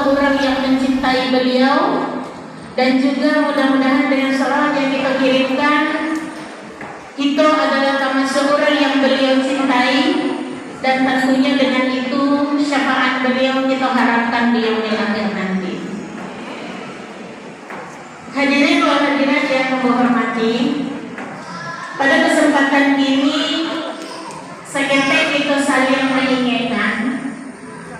orang yang mencintai beliau, dan juga mudah-mudahan dengan salawat yang kita kirimkan itu adalah termasuk orang yang beliau cintai, dan tentunya dengan itu syafaat beliau kita harapkan di yaumil akhir nanti. Hadirin wal hadirat yang kami hormati, pada kesempatan ini seketik kita saling mengingatkan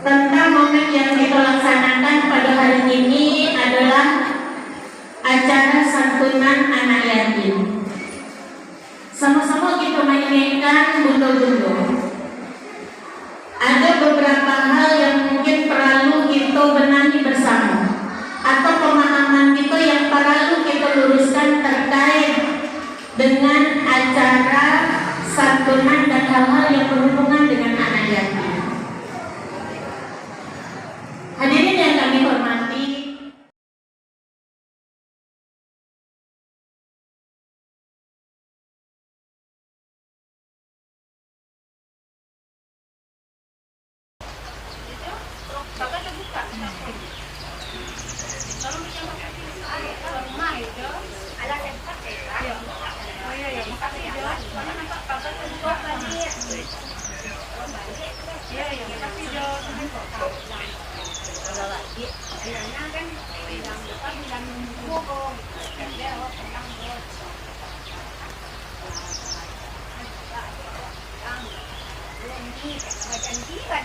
tentang momen yang kita laksanakan pada hari ini adalah acara santunan anak yatim. Sama-sama kita mengingatkan betul-betul ada beberapa hal yang mungkin perlu kita benahi bersama, atau pemahaman kita yang perlu kita luruskan terkait dengan acara santunan dan hal-hal yang berhubungan dengan anak yatim. Hadirin yang kami hormati, janji kan